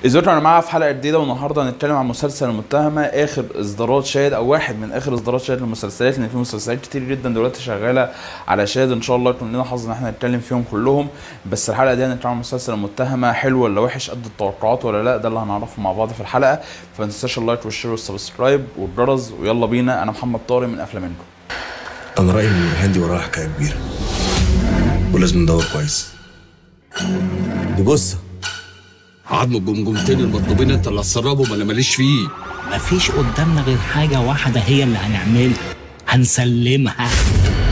ازيكم يا جماعه في حلقه جديده، والنهارده هنتكلم عن مسلسل المتهمه، اخر اصدارات شاهد او واحد من اخر اصدارات شاهد للمسلسلات، لان في مسلسلات كتير جدا دلوقتي شغاله على شاهد. ان شاء الله يكون لنا حظ ان احنا نتكلم فيهم كلهم. بس الحلقه دي هنتكلم عن مسلسل المتهمه، حلو ولا وحش، قد التوقعات ولا لا، ده اللي هنعرفه مع بعض في الحلقه. فما تنساش اللايك والشير والسبسكرايب والجرس، ويلا بينا. انا محمد طارق من افلامينكم. انا رايي ان الهندي وراها حكايه كبيره ولازم ندور كويس. دي جثه عظم الجمجمتين المطلوبين انت اللي هتسربهم، انا ماليش فيه. مفيش قدامنا غير حاجة واحدة هي اللي هنعملها، هنسلمها.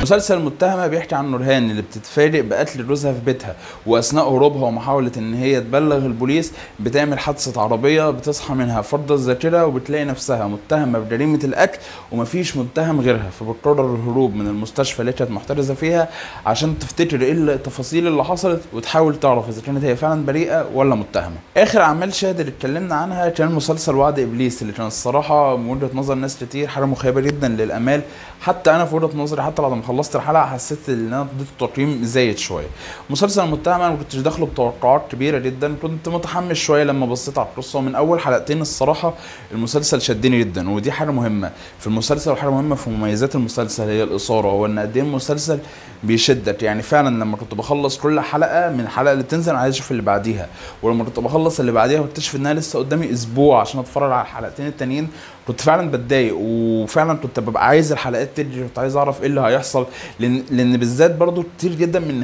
مسلسل المتهمة بيحكي عن نورهان اللي بتتفاجئ بقتل جوزها في بيتها، واثناء هروبها ومحاولة ان هي تبلغ البوليس بتعمل حادثة عربية بتصحى منها فرط الذاكرة، وبتلاقي نفسها متهمة بجريمة القتل ومفيش متهم غيرها. فبتقرر الهروب من المستشفى اللي كانت محتجزة فيها عشان تفتكر ايه التفاصيل اللي حصلت وتحاول تعرف اذا كانت هي فعلا بريئة ولا متهمة. اخر اعمال شاهد اللي اتكلمنا عنها كان مسلسل وعد ابليس، اللي كان الصراحة من وجهة نظر ناس كتير حاجة مخيبة جدا للامال. حتى انا في وجهة نظري، حتى بعد ما خلصت الحلقه حسيت ان انا اديت تقييم زايد شويه. مسلسل المتهمه انا ما كنتش داخله بتوقعات كبيره جدا، كنت متحمس شويه لما بصيت على القصه. ومن اول حلقتين الصراحه المسلسل شدني جدا، ودي حاجه مهمه في المسلسل وحاجه مهمه في مميزات المسلسل، هي الاثاره، وان قد ايه المسلسل بيشدك. يعني فعلا لما كنت بخلص كل حلقه من الحلقه اللي بتنزل عايز اشوف اللي بعديها، ولما كنت بخلص اللي بعديها واكتشف انها لسه قدامي اسبوع عشان اتفرج على الحلقتين التانيين، كنت فعلا بتضايق. وفعلا كنت ببقى عايز الحلقات تجري، كنت عايز اعرف ايه اللي هيحصل، لان بالذات برضو كتير جدا من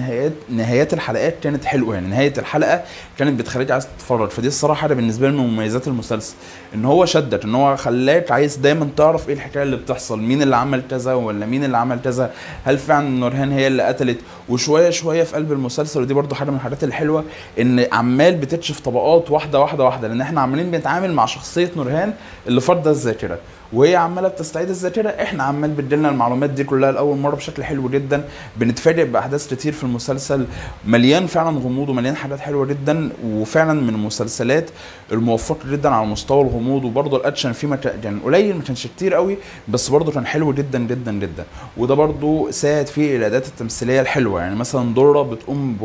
نهايات الحلقات كانت حلوه. يعني نهايه الحلقه كانت بتخليك عايز تتفرج. فدي الصراحه ده بالنسبه لي من مميزات المسلسل، ان هو شدك، ان هو خلاك عايز دايما تعرف ايه الحكايه اللي بتحصل، مين اللي عمل كذا ولا مين اللي عمل كذا، هل فعلا نورهان هي اللي قتلت. وشويه شويه في قلب المسلسل، ودي برضو حاجه من الحاجات الحلوه، ان عمال بتكشف طبقات واحده واحده واحده، لان احنا عمالين بنتعامل مع شخصيه نورهان اللي فاقده الذاكره، وهي عماله بتستعيد الذاكره. احنا عمال بتديلنا المعلومات دي كلها لاول مره بشكل حلو جدا. بنتفاجئ باحداث كتير في المسلسل، مليان فعلا غموض ومليان حاجات حلوه جدا، وفعلا من المسلسلات الموفقه جدا على مستوى الغموض. وبرضه الاكشن فيه يعني قليل، ما كانش كتير قوي، بس برضه كان حلو جدا جدا جدا. وده برضه ساعد فيه الاداءات التمثيليه الحلوه. يعني مثلا دورة بتقوم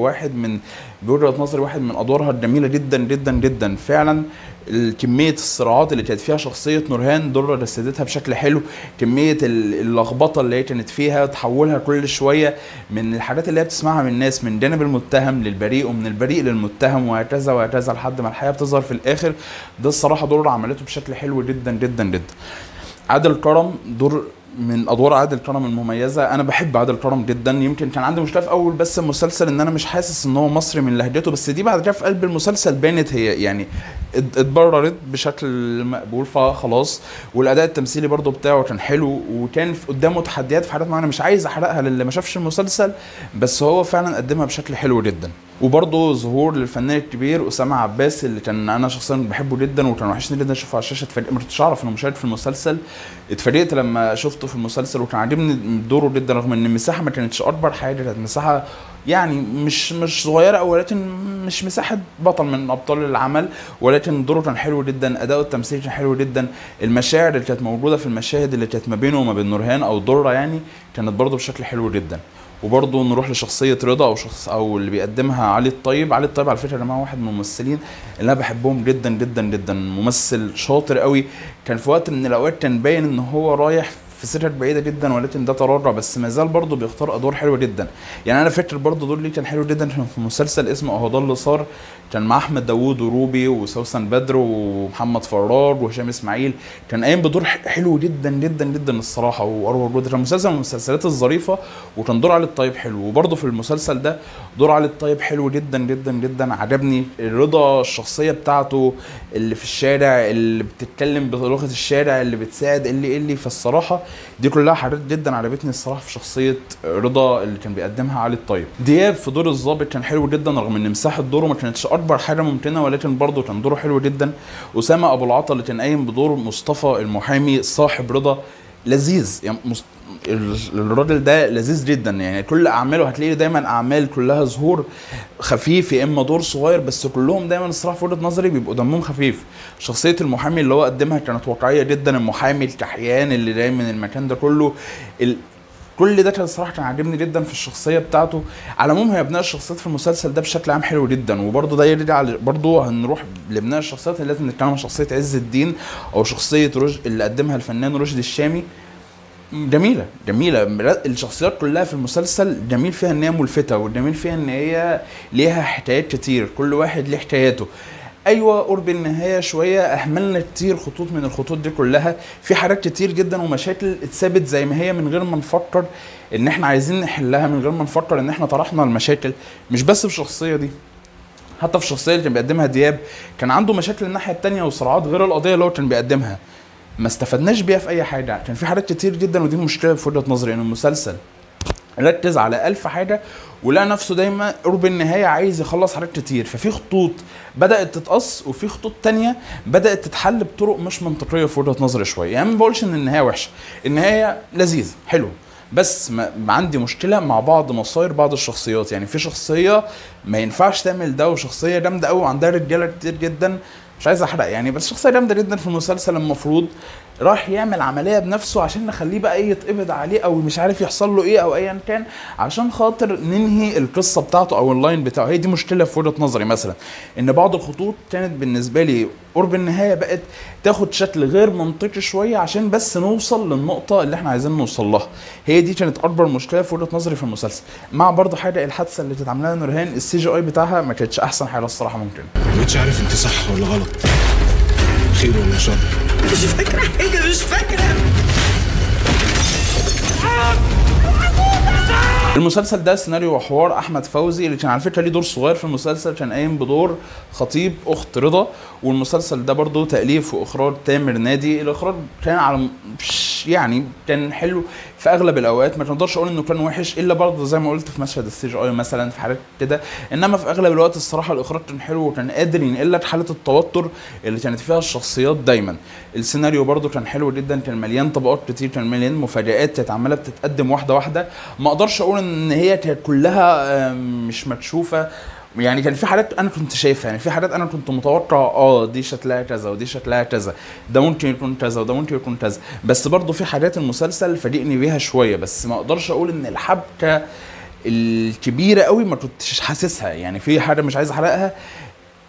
بوجهه نظري واحد من ادوارها الجميله جدا جدا جدا. فعلا كمية الصراعات اللي كانت فيها شخصية نورهان درة جسدتها بشكل حلو، كمية اللخبطة اللي هي كانت فيها تحولها كل شوية من الحاجات اللي هي بتسمعها من الناس، من جانب المتهم للبريء ومن البريء للمتهم، وهكذا وهكذا لحد ما الحقيقة بتظهر في الآخر. ده الصراحة درة عملته بشكل حلو جدا جدا جدا. عادل كرم دور من ادوار عادل كرم المميزه. انا بحب عادل كرم جدا. يمكن كان عندي مشكله في اول بس المسلسل ان انا مش حاسس ان هو مصري من لهجته، بس دي بعد كده في قلب المسلسل بانت هي، يعني اتبررت بشكل مقبول فخلاص. والاداء التمثيلي برضو بتاعه كان حلو، وكان قدامه تحديات في حاجات معينه مش عايز احرقها للي ما شافش المسلسل، بس هو فعلا قدمها بشكل حلو جدا. وبرضه ظهور للفنان الكبير اسامه عباس، اللي كان انا شخصيا بحبه جدا، وكان وحشني جدا اشوفه على الشاشه. ما كنتش اعرف انه مشارك في المسلسل، اتفاجئت لما شفته في المسلسل، وكان عاجبني دوره جدا، رغم ان المساحه ما كانتش اكبر حاجه، كانت مساحه يعني مش صغيره، او ولكن مش مساحه بطل من ابطال العمل، ولكن دوره كان حلو جدا، اداؤه التمثيلي كان حلو جدا. المشاعر اللي كانت موجوده في المشاهد اللي كانت ما بينه وما بين نورهان او دره يعني كانت برضه بشكل حلو جدا. وبرضه نروح لشخصيه رضا او اللي بيقدمها علي الطيب. علي الطيب على فكره يا جماعه واحد من الممثلين اللي انا بحبهم جدا جدا جدا، ممثل شاطر قوي. كان في وقت من الاوقات كان باين ان هو رايح في سكك بعيده جدا، ولكن ده تراجع، بس ما زال برضه بيختار ادوار حلوه جدا. يعني انا فاكر برضه دور ليه كان حلو جدا في مسلسل اسمه اهو ده اللي صار، كان مع احمد داوود وروبي وسوسن بدر ومحمد فراج وهشام اسماعيل. كان قايم بدور حلو جدا جدا جدا الصراحه، واروع جدا. كان مسلسل من المسلسلات الظريفه، وكان دور علي الطيب حلو. وبرضه في المسلسل ده دور علي الطيب حلو جدا جدا جدا. عجبني رضا، الشخصيه بتاعته اللي في الشارع، اللي بتتكلم بلغه الشارع، اللي بتساعد اللي فالصراحه دي كلها حاجات جدا عجبتني الصراحه في شخصيه رضا اللي كان بيقدمها علي الطيب. دياب في دور الضابط كان حلو جدا، رغم ان مساحه دوره ما كانتش اكبر حاجه ممكنه، ولكن برضه كان دوره حلو جدا. اسامه ابو العطا اللي كان قايم بدور مصطفى المحامي صاحب رضا لذيذ. يعني الراجل ده لذيذ جدا. يعني كل اعماله هتلاقي دايما اعمال كلها ظهور خفيف، يا اما دور صغير، بس كلهم دايما الصراحه في وجهه نظري بيبقوا دمهم خفيف. شخصيه المحامي اللي هو قدمها كانت واقعيه جدا، المحامي الكحيان اللي جاي من المكان ده كله، كل ده كان الصراحه كان عاجبني جدا في الشخصيه بتاعته. على العموم هي بناء الشخصيات في المسلسل ده بشكل عام حلو جدا، وبرضه ده يرجع برضه هنروح لبناء الشخصيات اللي لازم نتكلم عن شخصيه عز الدين او شخصيه اللي قدمها الفنان رشدي الشامي. جميله الشخصيات كلها في المسلسل جميل فيها ان هي ملفته، والجميل فيها ان هي ليها حكايات كتير، كل واحد ليه حكاياته. ايوه قرب النهايه شويه اهملنا كتير خطوط من الخطوط دي كلها، في حاجات كتير جدا ومشاكل اتثبت زي ما هي من غير ما نفكر ان احنا عايزين نحلها، من غير ما نفكر ان احنا طرحنا المشاكل. مش بس في الشخصيه دي، حتى في الشخصيه اللي كان بيقدمها دياب كان عنده مشاكل الناحيه التانية وصراعات غير القضيه اللي هو كان بيقدمها، ما استفدناش بيها في اي حاجه. كان في حاجات كتير جدا، ودي مشكله في وجهه نظري ان المسلسل ركز على 1000 حاجه ولقى نفسه دايما قرب النهايه عايز يخلص حاجات كتير، ففي خطوط بدات تتقص وفي خطوط تانية بدات تتحل بطرق مش منطقيه في وجهه نظري شويه. يعني ما بقولش ان النهايه وحشه، النهايه لذيذه حلوه، بس ما عندي مشكله مع بعض مصاير بعض الشخصيات. يعني في شخصيه ما ينفعش تعمل ده، وشخصيه جامده قوي وعندها رجاله كتير جدا، مش عايز احرق يعني، بس شخصيه جامده جدا في المسلسل المفروض راح يعمل عمليه بنفسه عشان نخليه بقى يتقبض عليه او مش عارف يحصل له ايه او ايا كان، عشان خاطر ننهي القصه بتاعته او اللاين بتاعه. هي دي مشكله في وجهه نظري مثلا، ان بعض الخطوط كانت بالنسبه لي قرب النهايه بقت تاخد شكل غير منطقي شويه عشان بس نوصل للنقطه اللي احنا عايزين نوصل لها. هي دي كانت اكبر مشكله في وجهه نظري في المسلسل. مع برضه حاجه الحادثه اللي كانت عاملاها نورهان، السي جي اي بتاعها ما كانتش احسن حاجه الصراحه ممكن. ما بقتش عارف انت صح ولا غلط، خير ولا شر. مش فاكرة حاجة، مش فاكرة. المسلسل ده سيناريو وحوار احمد فوزي اللي كان على فكره ليه دور صغير في المسلسل، كان قايم بدور خطيب اخت رضا. والمسلسل ده برضو تاليف واخراج تامر نادي. الاخراج كان على يعني كان حلو في اغلب الاوقات، ما نقدرش اقول انه كان وحش الا برضه زي ما قلت في مشهد السي جي اي مثلا في حاجات كده، انما في اغلب الوقت الصراحه الاخراج كان حلو وكان قادر ينقل لك حاله التوتر اللي كانت فيها الشخصيات دايما. السيناريو برضه كان حلو جدا، كان مليان طبقات كتير، كان مليان مفاجآت كانت عماله بتتقدم واحده واحده. ما اقدرش اقول ان هي كانت كلها مش مكشوفه، يعني كان في حاجات انا كنت شايفها، يعني في حاجات انا كنت متوقع دي شكلها كذا ودي شكلها كذا، ده ممكن يكون كذا وده ممكن يكون كذا، بس برضه في حاجات المسلسل فاجئني بيها شويه. بس ما اقدرش اقول ان الحبكه الكبيره قوي ما كنتش حاسسها. يعني في حاجه مش عايز احرقها،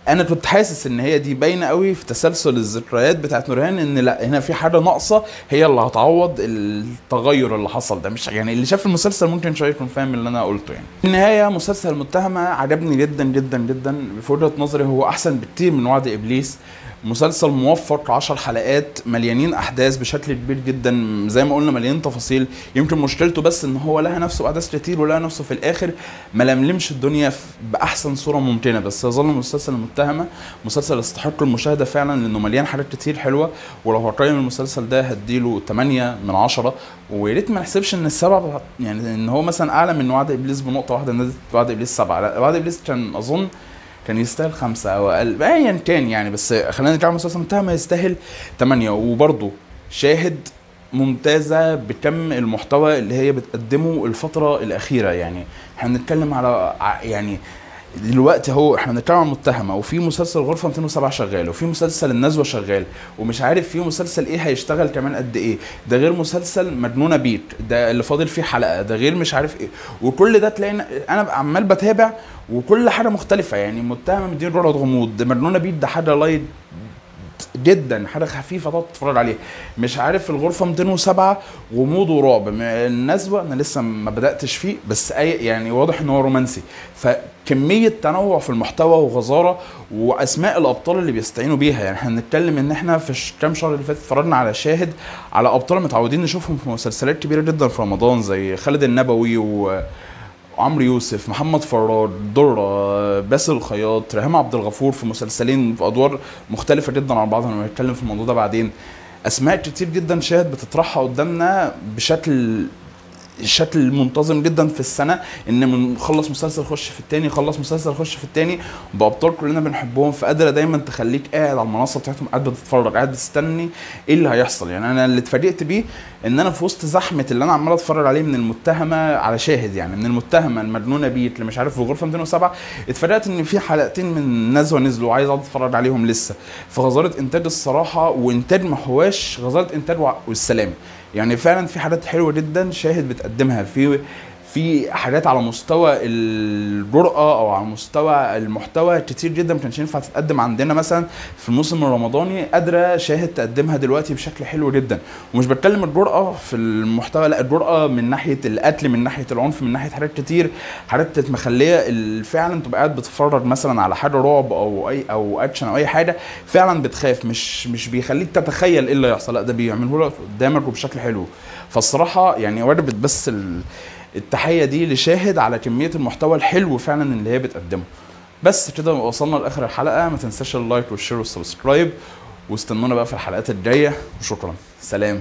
انا كنت حاسس ان هي دي باينه قوي في تسلسل الذكريات بتاعت نورهان، ان لا هنا في حاجه ناقصه هي اللي هتعوض التغير اللي حصل ده. مش يعني اللي شاف المسلسل ممكن شويه يكون فاهم اللي انا قلته. يعني في النهايه مسلسل المتهمه عجبني جدا جدا جدا، في وجهه نظري هو احسن بكتير من وعد ابليس. مسلسل موفق، 10 حلقات مليانين احداث بشكل كبير جدا، زي ما قلنا مليان تفاصيل. يمكن مشكلته بس ان هو لها نفسه احداث كتير ولها نفسه في الاخر ما لملمش الدنيا باحسن صوره ممكنه. بس يظل مسلسل المتهمه مسلسل يستحق المشاهده فعلا، لانه مليان حاجات كتير حلوه. ولو هقيم المسلسل ده هديله 8 من 10، ويا ريت ما نحسبش ان السبعه يعني ان هو مثلا اعلى من وعد ابليس بنقطه واحده، نزلت وعد ابليس 7. لا وعد ابليس كان اظن كان يستاهل 5 او اقل ايا كان يعني، بس خلينا نرجع مسلسل المتهمه يستاهل 8. وبرضه شاهد ممتازه بكم المحتوى اللي هي بتقدمه الفتره الاخيره. يعني احنا بنتكلم على يعني دلوقتي اهو احنا بنتكلم عن متهمه، وفي مسلسل غرفه 207 شغال، وفي مسلسل النزوه شغال، ومش عارف في مسلسل ايه هيشتغل كمان قد ايه، ده غير مسلسل مجنونه بيت ده اللي فاضل فيه حلقه، ده غير مش عارف ايه. وكل ده تلاقي انا عمال بتابع وكل حاجه مختلفه. يعني متهمه مدين رعد غموض، مجنونه بيت ده حاجه لايت جدا، حاجه خفيفه تقعد تتفرج عليها. مش عارف الغرفه 207 غموض ورعب. النزوه انا لسه ما بداتش فيه، بس يعني واضح ان هو رومانسي. فكميه تنوع في المحتوى وغزاره واسماء الابطال اللي بيستعينوا بيها. يعني احنا بنتكلم ان احنا في كام شهر اللي فاتت اتفرجنا على شاهد على ابطال متعودين نشوفهم في مسلسلات كبيره جدا في رمضان، زي خالد النبوي وعمرو يوسف، محمد فراج، درة، باسل الخياط، ريهام عبد الغفور في مسلسلين في ادوار مختلفه جدا عن بعض. انا هنتكلم في الموضوع ده بعدين. اسماء كتير جدا شاهد بتطرحها قدامنا بشكل منتظم جدا في السنه، ان نخلص مسلسل خش في التاني، خلص مسلسل خش في التاني، بابطال كلنا بنحبهم. فقادره دايما تخليك قاعد على المنصه بتاعتهم، قاعد بتتفرج، قاعد تستني ايه اللي هيحصل. يعني انا اللي اتفاجئت بيه ان انا في وسط زحمه اللي انا عمال اتفرج عليه من المتهمه على شاهد، يعني من المتهمه المجنونه بيت اللي مش عارف في غرفه 207، اتفاجئت ان في حلقتين من نزوه نزلوا وعايز اقعد اتفرج عليهم لسه. فغزاره انتاج الصراحه، وانتاج ما هواش غزاره انتاج والسلام. يعني فعلا في حاجات حلوه جدا شاهد بتقدمها، في حاجات على مستوى الجرأة او على مستوى المحتوى كتير جدا ما كانش ينفع تتقدم عندنا مثلا في الموسم الرمضاني، قادره شاهد تقدمها دلوقتي بشكل حلو جدا. ومش بتكلم الجرأة في المحتوى، لا، الجرأة من ناحيه القتل، من ناحيه العنف، من ناحيه حاجات كتير، حاجات مخليه فعلا تبقى قاعد بتتفرج مثلا على حاجه رعب او اكشن او اي حاجه فعلا بتخاف، مش بيخليك تتخيل ايه اللي هيحصل، لا ده بيعمله لك قدامك وبشكل حلو. فالصراحه يعني وردت بس التحية دي لشاهد على كمية المحتوى الحلو فعلا اللي هي بتقدمه. بس كده وصلنا لاخر الحلقة، ما تنساش اللايك والشير والسبسكرايب، واستنونا بقى في الحلقات الجاية، وشكرا، سلام.